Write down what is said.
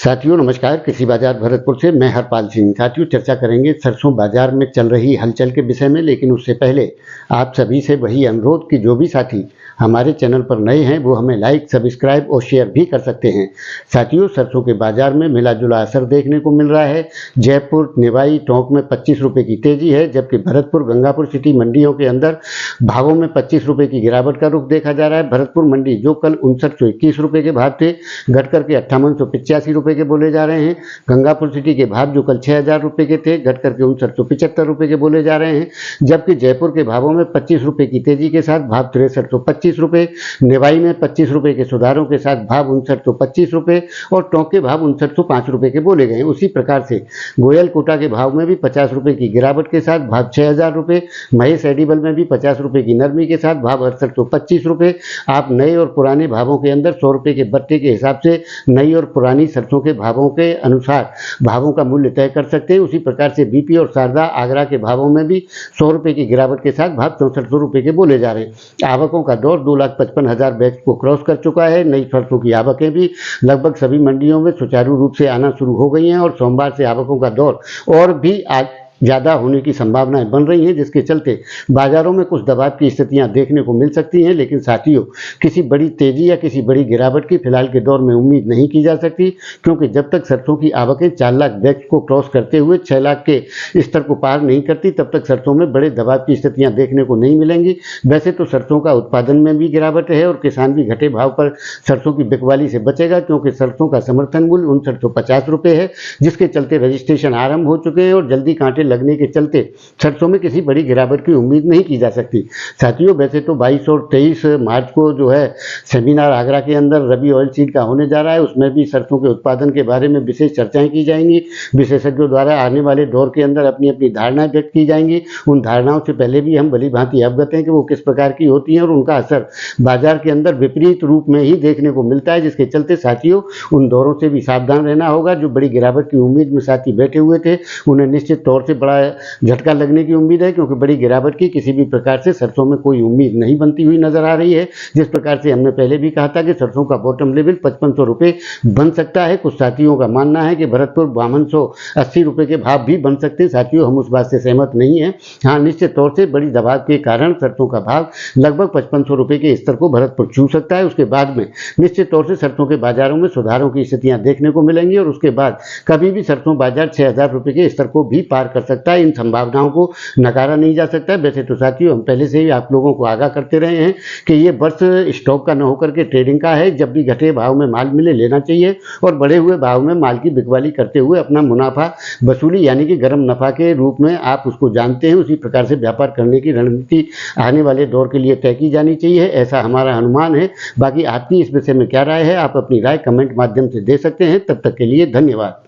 साथियों नमस्कार। कृषि बाजार भरतपुर से मैं हरपाल सिंह। साथियों चर्चा करेंगे सरसों बाजार में चल रही हलचल के विषय में, लेकिन उससे पहले आप सभी से वही अनुरोध कि जो भी साथी हमारे चैनल पर नए हैं वो हमें लाइक, सब्सक्राइब और शेयर भी कर सकते हैं। साथियों सरसों के बाजार में मिला जुला असर देखने को मिल रहा है। जयपुर, निवाई, टोंक में 25 रुपये की तेजी है, जबकि भरतपुर, गंगापुर सिटी मंडियों के अंदर भावों में 25 रुपये की गिरावट का रुख देखा जा रहा है। भरतपुर मंडी जो कल 5921 रुपये के भाव थे, घट करके 5885 रुपये के बोले जा रहे हैं। गंगापुर सिटी के भाव जो कल 6000 रुपये के थे, घट करके 5975 रुपये के बोले जा रहे हैं। जबकि जयपुर के भावों में 25 रुपये की तेजी के साथ भाव 6325 रुपये, निवाई में 25 रुपये के सुधारों के साथ भाव 5925 रुपये और टोंक के भाव 5905 रुपये के बोले गए। उसी प्रकार से गोयल कोटा के भाव में भी 50 रुपये की गिरावट के साथ भाव 6000 रुपये, महेश एडिबल में भी 50 रुपये की नरमी के साथ भाव 6825 रुपये। आप नए और पुराने भावों के अंदर 100 रुपये के बट्टे के हिसाब से नई और पुरानी सरसों के भावों के अनुसार भावों का मूल्य तय कर सकते हैं। उसी प्रकार से बीपी और शारदा आगरा के भावों में भी 100 रुपये की गिरावट के साथ भाव 6400 रुपये के बोले जा रहे हैं। आवकों का दौर 2,55,000 बैच को क्रॉस कर चुका है। नई सरसों की आवकें भी लगभग सभी मंडियों में सुचारू रूप से आना शुरू हो गई हैं और सोमवार से आवकों का दौर और भी ज़्यादा होने की संभावनाएं बन रही हैं, जिसके चलते बाजारों में कुछ दबाव की स्थितियां देखने को मिल सकती हैं। लेकिन साथियों किसी बड़ी तेजी या किसी बड़ी गिरावट की फिलहाल के दौर में उम्मीद नहीं की जा सकती, क्योंकि जब तक सरसों की आवकें 4 लाख बैग को क्रॉस करते हुए 6 लाख के स्तर को पार नहीं करती, तब तक सरसों में बड़े दबाव की स्थितियां देखने को नहीं मिलेंगी। वैसे तो सरसों का उत्पादन में भी गिरावट है और किसान भी घटे भाव पर सरसों की बिकवाली से बचेगा, क्योंकि सरसों का समर्थन मूल्य 5950 रुपये है, जिसके चलते रजिस्ट्रेशन आरंभ हो चुके हैं और जल्दी कांटे लगने के चलते सरसों में किसी बड़ी गिरावट की उम्मीद नहीं की जा सकती। साथियों वैसे तो 22 और 23 मार्च को जो है सेमिनार आगरा के अंदर रबी ऑयल सीड का होने जा रहा है। उसमें भी सरसों के उत्पादन के बारे में विशेष चर्चाएं की जाएंगी। विशेषज्ञों द्वारा आने वाले दौर के अंदर अपनी अपनी धारणाएं व्यक्त की जाएंगी। उन धारणाओं से पहले भी हम भली भांति अवगत हैं कि वो किस प्रकार की होती हैं और उनका असर बाजार के अंदर विपरीत रूप में ही देखने को मिलता है, जिसके चलते साथियों उन दौरों से भी सावधान रहना होगा। जो बड़ी गिरावट की उम्मीद में साथी बैठे हुए थे, उन्हें निश्चित तौर से बड़ा झटका लगने की उम्मीद है, क्योंकि बड़ी गिरावट की किसी भी प्रकार से सरसों में कोई उम्मीद नहीं बनती हुई नजर आ रही है। जिस प्रकार से हमने पहले भी कहा था कि सरसों का बॉटम लेवल 5500 रुपये बन सकता है। कुछ साथियों का मानना है कि भरतपुर 5280 रुपये के भाव भी बन सकते हैं। साथियों हम उस बात से सहमत नहीं है। हाँ, निश्चित तौर से बड़ी दबाव के कारण सरसों का भाव लगभग 5500 रुपये के स्तर को भरतपुर छू सकता है। उसके बाद में निश्चित तौर से सरसों के बाजारों में सुधारों की स्थितियां देखने को मिलेंगी और उसके बाद कभी भी सरसों बाजार 6000 रुपये के स्तर को भी पार कर सकता है। इन संभावनाओं को नकारा नहीं जा सकता। वैसे तो साथियों हम पहले से ही आप लोगों को आगाह करते रहे हैं कि ये वर्ष स्टॉक का न होकर के ट्रेडिंग का है। जब भी घटे भाव में माल मिले लेना चाहिए और बढ़े हुए भाव में माल की बिकवाली करते हुए अपना मुनाफा वसूली यानी कि गर्म नफा के रूप में आप उसको जानते हैं, उसी प्रकार से व्यापार करने की रणनीति आने वाले दौर के लिए तय की जानी चाहिए, ऐसा हमारा अनुमान है। बाकी आपकी इस विषय में क्या राय है, आप अपनी राय कमेंट माध्यम से दे सकते हैं। तब तक के लिए धन्यवाद।